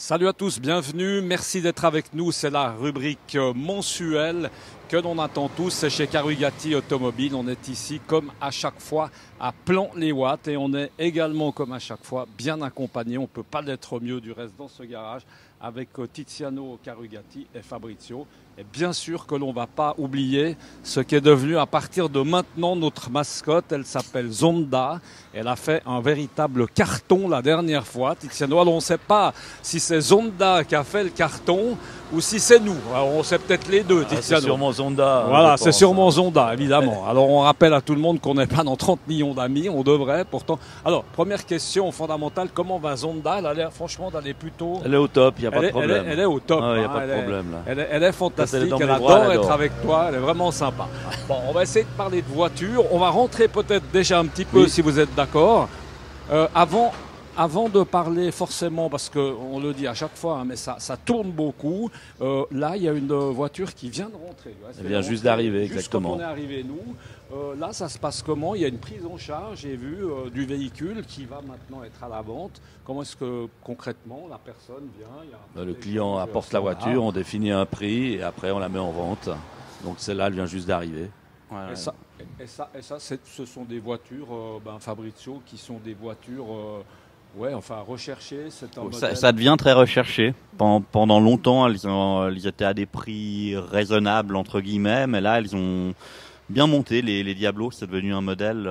Salut à tous, bienvenue, merci d'être avec nous. C'est la rubrique mensuelle que l'on attend tous. C'est chez Carugati Automobile. On est ici comme à chaque fois à Plan-les-Ouates et on est également comme à chaque fois bien accompagné. On ne peut pas l'être mieux du reste dans ce garage avec Tiziano Carugati et Fabrizio. Et bien sûr que l'on ne va pas oublier ce qui est devenu à partir de maintenant notre mascotte. Elle s'appelle Zonda. Elle a fait un véritable carton la dernière fois. Tiziano, alors on ne sait pas si c'est Zonda qui a fait le carton ou si c'est nous. Alors on sait peut-être les deux, Tiziano. C'est sûrement Zonda. Voilà, c'est sûrement Zonda, évidemment. Alors on rappelle à tout le monde qu'on n'est pas dans 30 millions d'amis, on devrait pourtant. Alors, première question fondamentale, comment va Zonda? Elle a l'air franchement d'aller plutôt... Elle est au top, il n'y a pas de problème. Elle est au top. Il n'y a pas de problème là. Elle est fantastique, elle adore être avec toi, elle est vraiment sympa. Bon, on va essayer de parler de voiture. On va rentrer peut-être déjà un petit peu, si vous êtes d'accord. Avant de parler forcément, parce qu'on le dit à chaque fois, hein, mais ça tourne beaucoup, là il y a une voiture qui vient de rentrer. Elle vient juste d'arriver, exactement. Quand on est arrivé nous, là ça se passe comment? Il y a une prise en charge, j'ai vu, du véhicule qui va maintenant être à la vente. Comment est-ce que concrètement la personne vient? Le client apporte la voiture, on définit un prix et après on la met en vente. Donc celle-là, elle vient juste d'arriver. Ouais. Et ça ce sont des voitures, Fabrizio, qui sont des voitures... recherché, ça devient très recherché. Pendant longtemps, elles étaient à des prix raisonnables, entre guillemets, mais là, elles ont bien monté. Les Diablo, c'est devenu un modèle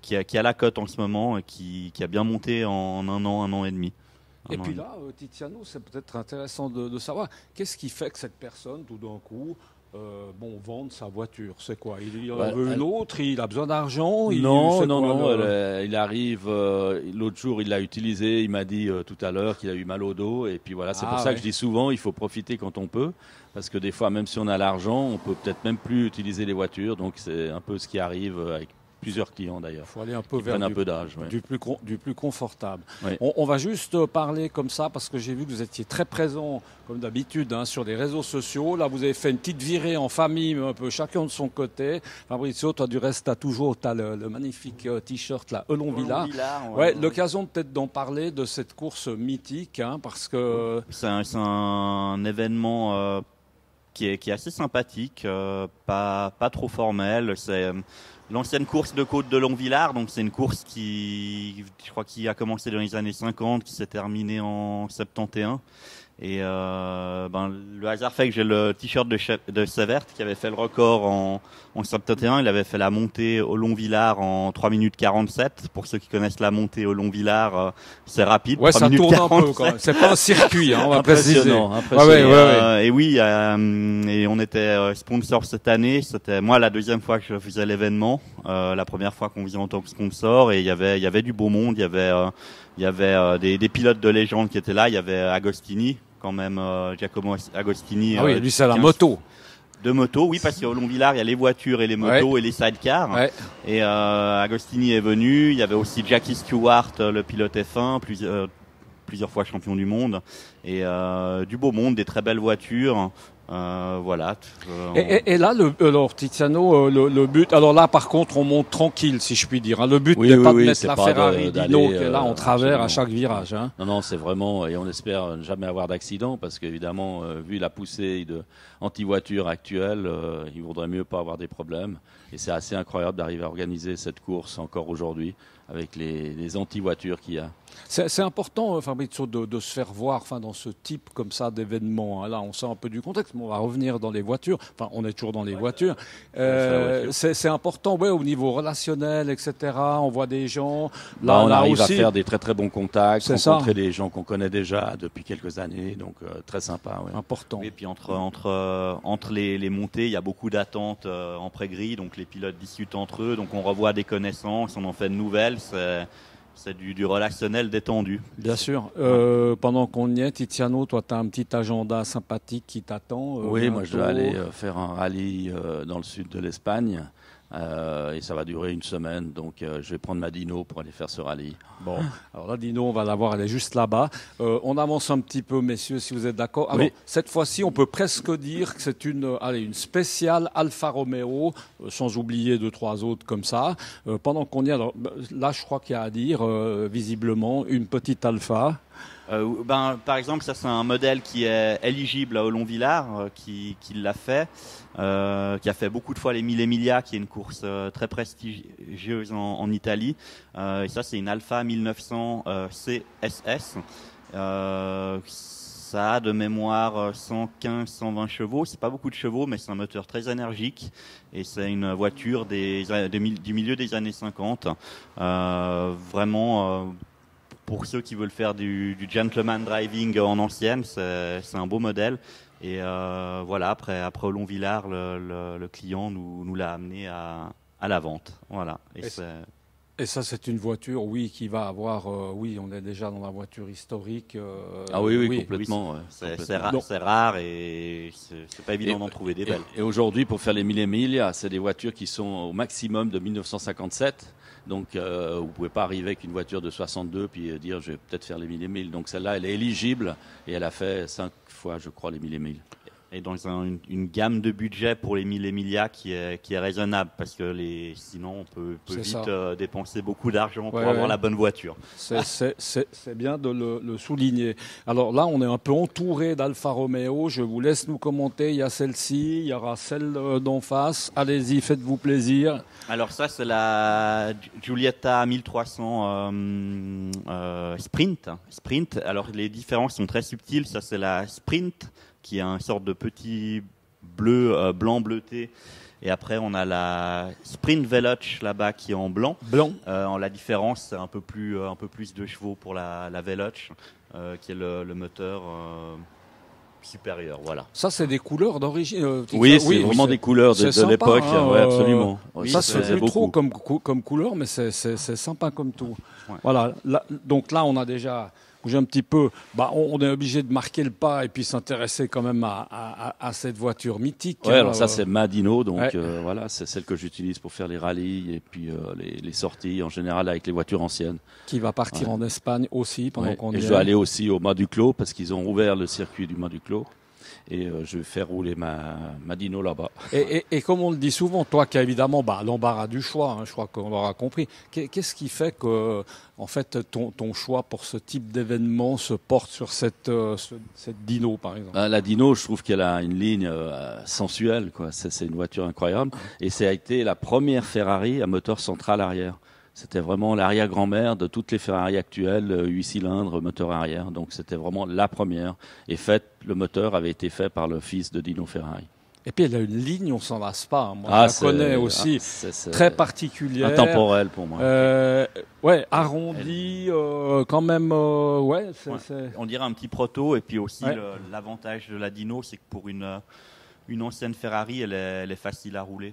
qui a la cote en ce moment et qui a bien monté en un an et demi. Et puis là, Tiziano, c'est peut-être intéressant de savoir, qu'est-ce qui fait que cette personne, tout d'un coup, vendre sa voiture? C'est quoi? Il en veut une autre? Il a besoin d'argent? Non. Il arrive, l'autre jour, il l'a utilisé. Il m'a dit tout à l'heure qu'il a eu mal au dos. Et puis voilà, c'est pour ça que je dis souvent, il faut profiter quand on peut. Parce que des fois, même si on a l'argent, on peut peut-être même plus utiliser les voitures. Donc c'est un peu ce qui arrive avec plusieurs clients d'ailleurs. Il faut aller un peu vers du plus confortable. Oui. On va juste parler comme ça parce que j'ai vu que vous étiez très présent comme d'habitude sur les réseaux sociaux. Là, vous avez fait une petite virée en famille, un peu chacun de son côté. Fabrizio, toi du reste, t'as le magnifique t-shirt là, Elon Villard. L'occasion peut-être d'en parler de cette course mythique, parce que c'est un événement qui est assez sympathique, pas trop formel. C'est l'ancienne course de côte de Longvillard, donc c'est une course je crois qui a commencé dans les années 50, qui s'est terminée en 71. Et le hasard fait que j'ai le t-shirt de Severt qui avait fait le record en 71. Il avait fait la montée au Longvillard en 3 minutes 47. Pour ceux qui connaissent la montée au Longvillard, c'est rapide. Ouais, 3 ça minutes tourne 47. un peu quand même. C'est pas un circuit, on va préciser. Impressionnant. Et oui, et on était sponsor cette année. C'était moi la deuxième fois que je faisais l'événement. La première fois qu'on faisait en tant que sponsor, et il y avait du beau monde. Il y avait des pilotes de légende qui étaient là. Il y avait Agostini, quand même, Giacomo Agostini. Lui c'est la moto. De moto, oui, parce qu'au Longvillard, il y a les voitures et les motos et les sidecars. Ouais. Et Agostini est venu. Il y avait aussi Jackie Stewart, le pilote F1, plusieurs fois champion du monde. Et du beau monde, des très belles voitures. Voilà. Et là, alors Tiziano, le but. Alors là, par contre, on monte tranquille, si je puis dire. Le but n'est pas de mettre la Ferrari Dino qui est là en travers à chaque virage. Non, c'est vraiment, et on espère ne jamais avoir d'accident, parce qu'évidemment, vu la poussée anti-voiture actuelle, il vaudrait mieux pas avoir des problèmes. Et c'est assez incroyable d'arriver à organiser cette course encore aujourd'hui avec les anti-voitures qu'il y a. C'est important, Fabrizio, de se faire voir dans ce type comme ça d'événement. Là, on sort un peu du contexte, mais on va revenir dans les voitures. Enfin, on est toujours dans les voitures. C'est important, au niveau relationnel, etc. On voit des gens. Là, on arrive aussi à faire des très très bons contacts, rencontrer des gens qu'on connaît déjà depuis quelques années, donc très sympa. Ouais. Important. Et puis entre les montées, il y a beaucoup d'attentes en pré-grille, donc les pilotes discutent entre eux, donc on revoit des connaissances, on en fait de nouvelles. C'est du relationnel détendu. Bien sûr. Pendant qu'on y est, Tiziano, toi, tu as un petit agenda sympathique qui t'attend. Oui, moi, je dois aller faire un rallye dans le sud de l'Espagne. Et ça va durer une semaine, donc je vais prendre ma Dino pour aller faire ce rallye. Bon, alors la Dino, on va la voir, elle est juste là-bas. On avance un petit peu, messieurs, si vous êtes d'accord. Alors, cette fois-ci, on peut presque dire que c'est une spéciale Alfa Romeo, sans oublier 2-3 autres comme ça. Pendant qu'on y est, alors, là, je crois qu'il y a à dire, visiblement, une petite Alfa. Par exemple, ça c'est un modèle qui est éligible à Olon-Villars, qui l'a fait, qui a fait beaucoup de fois les 1000 Emilia, qui est une course très prestigieuse en Italie. Et ça c'est une Alfa 1900 CSS. Ça a de mémoire 115-120 chevaux. C'est pas beaucoup de chevaux, mais c'est un moteur très énergique et c'est une voiture du milieu des années 50. Vraiment, pour ceux qui veulent faire du gentleman driving en ancienne, c'est un beau modèle. Et voilà, après Olon-Villars, le client nous l'a amené à la vente. Voilà. Et ça, c'est une voiture, oui, qui va avoir... oui, on est déjà dans la voiture historique. Oui, complètement. Oui, c'est rare et c'est pas évident d'en trouver des belles. Et aujourd'hui, pour faire les 1000 Emilia, c'est des voitures qui sont au maximum de 1957. Donc, vous pouvez pas arriver avec une voiture de 62 puis dire, je vais peut-être faire les 1000 Emilia. Donc, celle-là, elle est éligible et elle a fait 5 fois, je crois, les 1000 Emilia. Et dans une gamme de budget pour les 1000 Emilia qui est raisonnable, parce que sinon on peut vite dépenser beaucoup d'argent pour avoir la bonne voiture. C'est bien de le souligner. Alors là, on est un peu entouré d'Alfa Romeo. Je vous laisse nous commenter. Il y a celle-ci, il y aura celle d'en face. Allez-y, faites-vous plaisir. Alors ça, c'est la Giulietta 1300 Sprint. Alors les différences sont très subtiles. Ça, c'est la Sprint, qui a une sorte de petit blanc bleuté. Et après, on a la Sprint Veloce là-bas qui est en blanc. La différence, c'est un peu plus de chevaux pour la Veloce, qui est le moteur supérieur. Voilà. Ça, c'est des couleurs d'origine. Oui, c'est vraiment des couleurs de l'époque. Hein, ouais, absolument. Ça, c'est plus trop comme couleur, mais c'est sympa comme tout. Ouais. Voilà. Donc là, on a déjà bougé un petit peu. On est obligé de marquer le pas et puis s'intéresser quand même à cette voiture mythique. Ouais, alors ça, c'est ma Dino, donc voilà, c'est celle que j'utilise pour faire les rallyes et puis les sorties en général avec les voitures anciennes. Qui va partir en Espagne aussi pendant qu'on y est. Et je dois aller aussi au Mât du Clos parce qu'ils ont ouvert le circuit du Mât du Clos. Et je vais faire rouler ma Dino là-bas. Et comme on le dit souvent, toi qui as évidemment l'embarras du choix, hein, je crois qu'on l'aura compris, qu'est-ce qui fait que en fait, ton choix pour ce type d'événement se porte sur cette Dino, par exemple? La Dino, je trouve qu'elle a une ligne sensuelle, quoi. C'est une voiture incroyable. Et ça a été la première Ferrari à moteur central arrière. C'était vraiment l'arrière-grand-mère de toutes les Ferrari actuelles, 8 cylindres, moteur arrière. Donc c'était vraiment la première. Et le moteur avait été fait par le fils de Dino Ferrari. Et puis elle a une ligne, on s'en lasse pas. Moi, je la connais aussi, très particulière. Intemporelle pour moi. Arrondie, quand même. On dirait un petit proto. Et puis aussi l'avantage de la Dino, c'est que pour une ancienne Ferrari, elle est facile à rouler.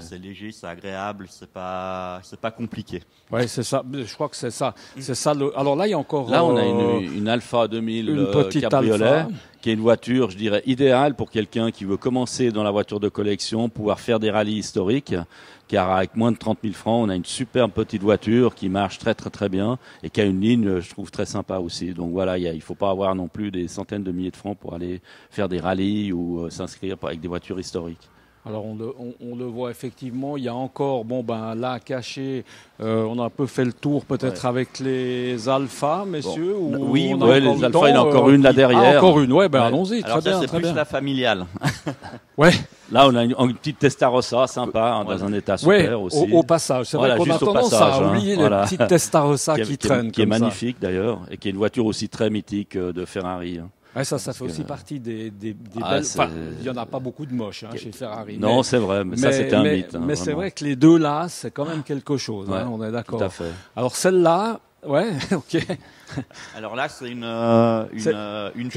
C'est léger, c'est agréable, c'est pas compliqué. Ouais, c'est ça. Je crois que c'est ça. C'est ça. Alors là, il y a encore. Là, on a une Alfa 2000 une petite cabriolet, Alpha, qui est une voiture, je dirais, idéale pour quelqu'un qui veut commencer dans la voiture de collection, pouvoir faire des rallyes historiques. Car avec moins de 30 000 francs, on a une superbe petite voiture qui marche très très très bien et qui a une ligne, je trouve, très sympa aussi. Donc voilà, il faut pas avoir non plus des centaines de milliers de francs pour aller faire des rallyes ou s'inscrire avec des voitures historiques. Alors on le voit effectivement, il y a encore, là caché, on a un peu fait le tour peut-être avec les Alpha, messieurs. Oui, les Alpha, il y en a encore une là derrière. Encore une, allons-y, alors très bien. C'est plus la familiale. Ouais. Là, on a une petite Testarossa sympa, dans un état super aussi. Au passage. C'est vrai qu'on a tendance à oublier les petites Testarossa qui traînent. Qui est magnifique d'ailleurs, et qui est une voiture aussi très mythique de Ferrari. Ouais, ça fait aussi partie des belles. Enfin, il n'y en a pas beaucoup de moches chez Ferrari. Non, c'est vrai, mais ça c'était un mythe. Mais c'est vrai que les deux là, c'est quand même quelque chose. On est d'accord. Tout à fait. Alors celle-là, ok. Alors là, c'est une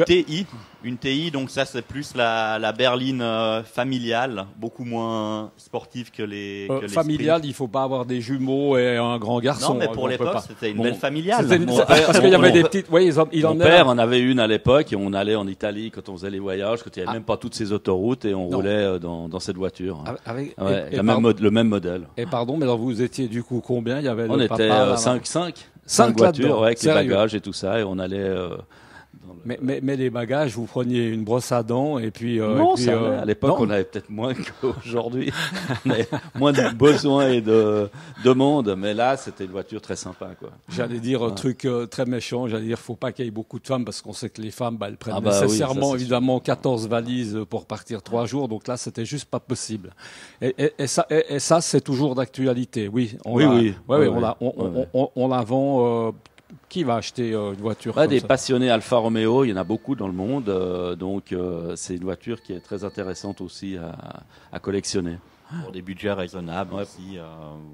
TI. Une TI, donc ça c'est plus la berline familiale, beaucoup moins sportive que les familiale, il faut pas avoir des jumeaux et un grand garçon. Non, mais pour l'époque, c'était une belle familiale. Parce qu'il y avait des petites. Mon père en avait une à l'époque et on allait en Italie quand on faisait les voyages, quand il n'y avait même pas toutes ces autoroutes et on roulait dans cette voiture. Le même modèle. Et pardon, mais alors vous étiez du coup combien? Il y avait on était 5 voitures avec les bagages et tout ça et on allait Mais les bagages, vous preniez une brosse à dents et puis... non, à l'époque, on avait peut-être moins qu'aujourd'hui. On avait moins de besoins et de demandes, mais là, c'était une voiture très sympa, quoi. J'allais dire un truc très méchant, j'allais dire faut pas qu'il y ait beaucoup de femmes parce qu'on sait que les femmes, elles prennent nécessairement, évidemment, 14 valises pour partir 3 jours, donc là, c'était juste pas possible. Et ça, c'est toujours d'actualité, oui. On la vend... Qui va acheter une voiture comme des ça? passionnés Alfa Romeo, il y en a beaucoup dans le monde, donc c'est une voiture qui est très intéressante aussi à collectionner. Pour des budgets raisonnables aussi,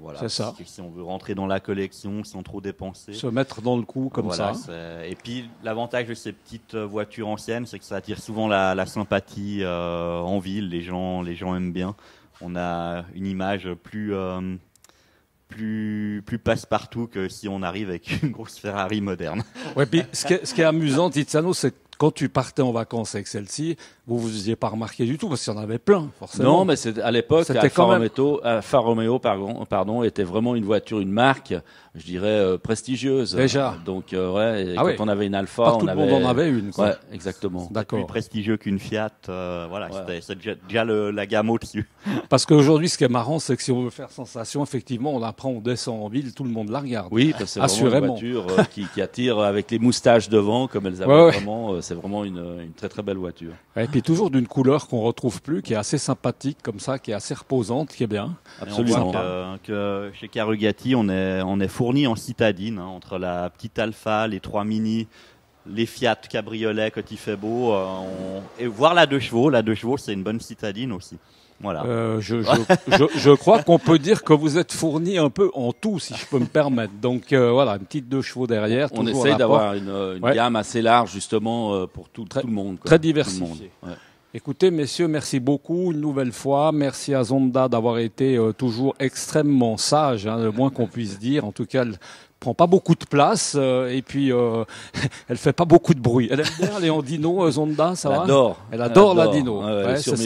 voilà. C'est ça. Si on veut rentrer dans la collection sans trop dépenser. Se mettre dans le coup comme ça. Et puis l'avantage de ces petites voitures anciennes, c'est que ça attire souvent la sympathie en ville. Les gens aiment bien. On a une image plus passe-partout que si on arrive avec une grosse Ferrari moderne. Ouais, puis ce qui est amusant, Tiziano, c'est que quand tu partais en vacances avec celle-ci, vous n'aviez pas remarqué du tout parce qu'il y en avait plein, forcément. Non, mais à l'époque, Alfa Romeo, pardon, était vraiment une voiture, une marque, je dirais prestigieuse. Déjà. Donc quand on avait une Alfa, pas tout le monde en avait une. Quoi. Ouais, exactement. D'accord. Plus prestigieux qu'une Fiat, c'est déjà la gamme au-dessus. Parce qu'aujourd'hui, ce qui est marrant, c'est que si on veut faire sensation, effectivement, on la prend, on descend en ville, tout le monde la regarde. Oui, parce que c'est vraiment une voiture qui attire avec les moustaches devant, comme elles avaient vraiment. C'est vraiment une très très belle voiture. Et puis toujours d'une couleur qu'on retrouve plus, qui est assez sympathique comme ça, qui est assez reposante, qui est bien. Absolument. Que chez Carugati, on est fourni en citadine, entre la petite Alfa, les 3 Mini, les Fiat cabriolets quand il fait beau, et voir la 2 chevaux. La 2 chevaux, c'est une bonne citadine aussi. Voilà. Je crois qu'on peut dire que vous êtes fourni un peu en tout, si je peux me permettre. Donc voilà, une petite 2 chevaux derrière. On essaye d'avoir une gamme assez large justement pour tout le monde. Très diversifiée. Écoutez, messieurs, merci beaucoup une nouvelle fois. Merci à Zonda d'avoir été toujours extrêmement sage, le moins qu'on puisse dire. En tout cas, prend pas beaucoup de place et puis elle fait pas beaucoup de bruit. Elle aime bien Léon Dino, Zonda, ça va? Elle adore la Dino. C'est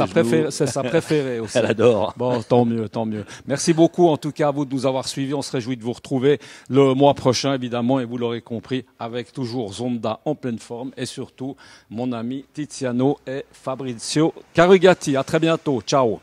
sa préférée aussi. Elle adore. Bon, tant mieux. Merci beaucoup en tout cas à vous de nous avoir suivis. On se réjouit de vous retrouver le mois prochain évidemment et vous l'aurez compris avec toujours Zonda en pleine forme et surtout mon ami Tiziano et Fabrizio Carugati. À très bientôt. Ciao.